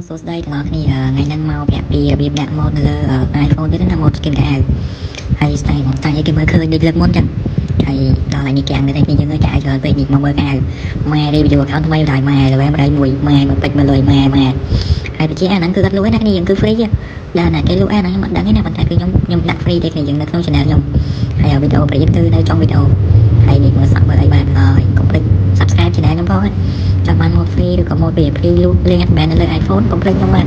សួស្តីទាំងអស់គ្នាថ្ងៃហ្នឹងមកប្រាប់ពីរបៀបដាក់ម៉ូដនៅលើ iPhone ទៀតណាម៉ូដ skin កៅអៅហើយស្អីមកតែគេមើលឃើញដូចលើកមុនចឹងហើយដល់ថ្ងៃនេះកាំងនៅតែគ្នាយើងកៅអៅច្រើនពេកនេះមកមើលកៅអៅម៉ែ review account ថ្មីដល់ម៉ែលេវ101ម៉ែមកពេចមកលុយម៉ែហើយបញ្ជាអាហ្នឹងគឺគាត់លុយណាគ្នាយើងគឺ free ដល់ណាគេលក់អាហ្នឹងមិនដឹងទេណាប៉ុន្តែគឺខ្ញុំដាក់ free តែគ្នាយើងនៅក្នុង channel ខ្ញុំហើយវីដេអូប្រយោជន៍គឺនៅtrongវីដេអូហើយនេះមើលសាក់មើលអីបានកុំភ្លេច subscribe channel ខ្ញុំផងចង់បាន mode free ឬក៏ mode VIP លក់លេង admin នៅលើ iPhone កុំភ្លេចខ្ញុំបាន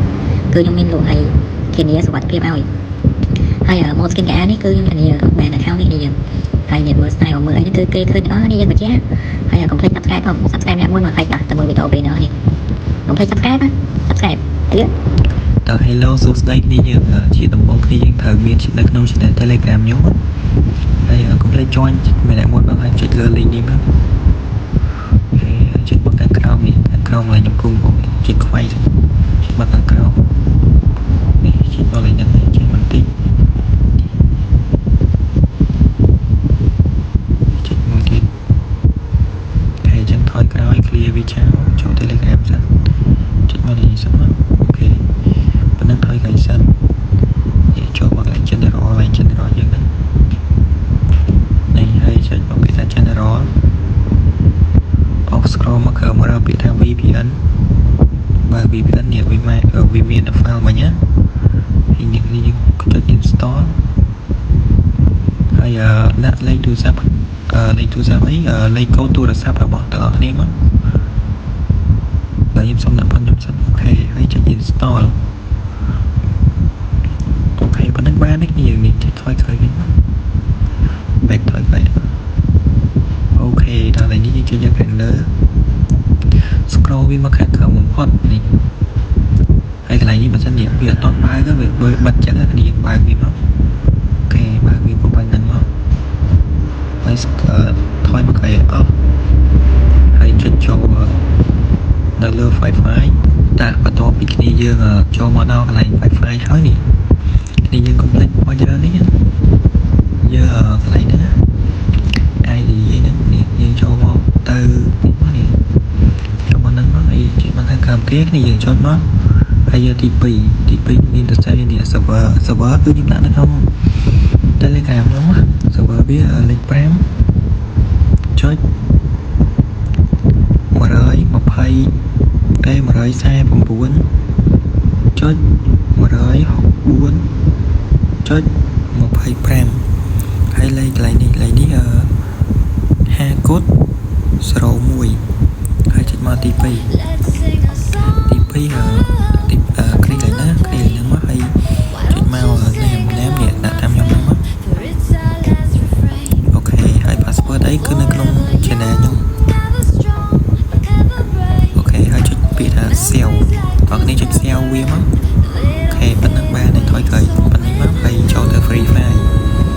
គឺខ្ញុំមានលក់ឲ្យធានាសុវត្ថិភាពឲ្យហើយ mode skin កៅអៅនេះគឺខ្ញុំធានា admin account នេះយើងហើយអ្នកមើល style មើលអីនេះគឺគេឃើញអស់នេះយើងបញ្ជាក់ហើយកុំភ្លេច subscribe ផង subscribe អ្នកមួយមក like ទៅមើលវីដេអូពេលនេះកុំភ្លេច subscribe ណា subscribe ទៅ Hello សួស្តីគ្នាយើងជាដំបូងគ្នាយើងត្រូវមាននៅក្នុង channel Telegram ខ្ញុំហើយកុំភ្លេច join ម្នាក់មួយបងហើយចុចលើ link នេះមកហើយចុចមកខាងក្រោមនេះខាងក្រោមឡើងខ្ញុំគុំបងចុចខ្វៃចុចមកខាងក្រោមនេះចុចដល់លេខហ្នឹងចុចបន្តិចចុចមួយទៀតហើយចឹងថយក្រោយ clear វាចោលចូល Telegram សិនចុចមកនេះសិនមកអូខេប៉ុណ្ណឹងថយក្រោយសិននិយាយចូលមកឡើង general យើងហ្នឹងនេះហើយចុចមកពាក្យថា general អប scroll មកក្រោមមកពាក្យថា VPN បើ VPN នេះវាមាន file មិញណាហើយនេះយើងចុច install ហើយដាក់លេខទូរស័ព្ទអីលេខកូដទូរស័ព្ទរបស់ទាំងអស់គ្នាមកហើយខ្ញុំសុំដាក់ប៉ុនខ្ញុំសិនអូខេហើយចុច install អូខេប៉ុណ្ណឹងបានទេគ្នាយើងនេះចុចថយក្រោយវិញ back ថយទៅអូខេដល់ថ្ងៃនេះយើងចុចយកខាងលើ scroll វាមកខាងក្រោមបំផុតនេះហើយកន្លែងនេះបើសិនជាវាអត់តបើកវាបិទចឹងគ្នាបើកវាមកអូខេបើកវាមកបាញ់ហ្នឹងមកហើយថយមកក្រោយអស់ហើយចុចចូលនៅលើ Wi-Fi ដាក់បន្ទាប់ពីគ្នាយើងចូលមកដល់កន្លែង Wi-Fi ហើយនេះគ្នាយើងកុំភ្លេចមកច្រើននេះយើងកន្លែងហ្នឹង ID ហ្នឹងយើងចូលមកទៅនេះចូលមកហ្នឹងមកហើយជិះមកខាងក្រោមគេគ្នាយើងចុចមកហើយយកទី2មានទៅស្អីនេះ server គឺខ្ញុំដាក់នៅក្នុង Telegram ហ្នឹង server វាលេខ5ចុច149ចុច164ចុច25ហើយលេខកន្លែងនេះ5កូដ01ហើយចុចមកទី2គ្រីកឡើងណាគ្រីកឡើងមកហើយចុចមកណាមនេះដាក់តាមខ្ញុំហ្នឹងមកអូខេហើយ password អីគឺនៅក្នុង channel ខ្ញុំអូខេហើយចុចពាក្យថា save បងនេះចុច save វាមកអូខេប៉ុណ្ណឹងបានហើយថយក្រោយប៉ុណ្ណឹងមកហើយចូលទៅ free file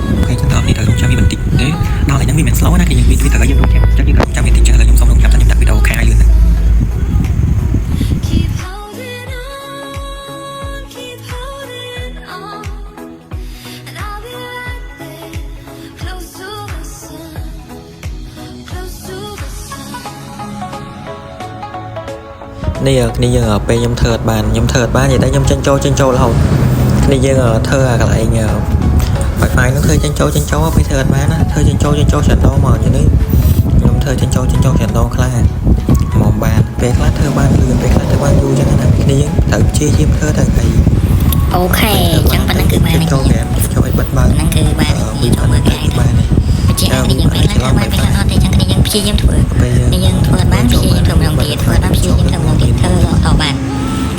អូខេចឹងដល់នេះត្រូវរងចាំវាបន្តិចទេដល់ហើយហ្នឹងវាមិន slow ណាគេយើងវាត្រូវយើងរងចាំចឹងយើងរងចាំវាបន្តិចចឹងឥឡូវខ្ញុំសុំរងចាំសិនខ្ញុំដាក់វីដេអូខាងឲ្យលឿនណានេះគ្នាយើងពេលខ្ញុំធ្វើអត់បាននិយាយតែខ្ញុំចេញចូលរហូតគ្នាយើងធ្វើអាកន្លែង Wi-Fi នោះធ្វើចេញចូលពេលធ្វើអត់បានណាធ្វើចេញចូលច្រើនដងមកយ៉ាងនេះខ្ញុំធ្វើចេញចូលច្រើនដងខ្លះមកបានពេលខ្លះធ្វើបានលឿនពេលខ្លះធ្វើបានយូរចឹងណាគ្នាយើងត្រូវព្យាយាមធ្វើទៅហើយអូខេអញ្ចឹងប៉ុណ្ណឹងគឺបានហើយចូលឲ្យបិទបើកហ្នឹងគឺបានយើងចូលមើលកាយបានបញ្ជាក់គ្នាយើងពេលខ្លះធ្វើបានពេលខ្លះអត់ទេអញ្ចឹងគ្នាយើងព្យាយាមធ្វើគ្នាយើងធ្វើអត់បានព្យាយាមធ្វើម្ដងទៀតធ្វើអត់បានព្យាយាមធ្វើម្ដងទៀតធ្វើរហូតបាន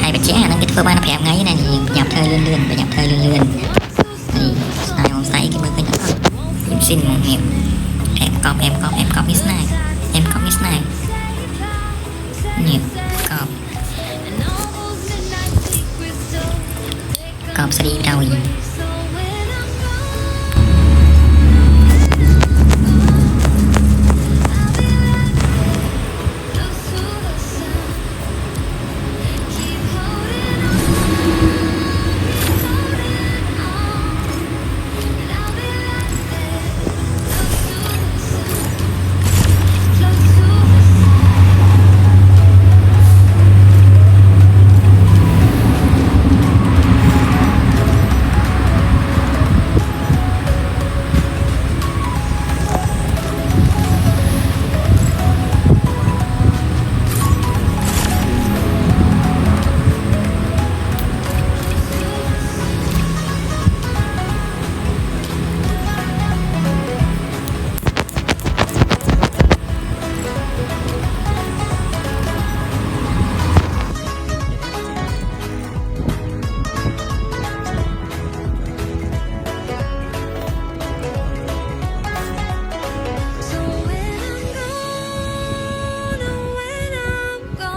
ហើយបញ្ជាក់អាហ្នឹងគេធ្វើបាន5ថ្ងៃណាយើងប្រញាប់ធ្វើលឿនហើយstyle គេមើលឃើញអត់ខ្ញុំស៊ីនមកនេះអេមកប់នេះស្នាយនេះកប់ស្រីដោយ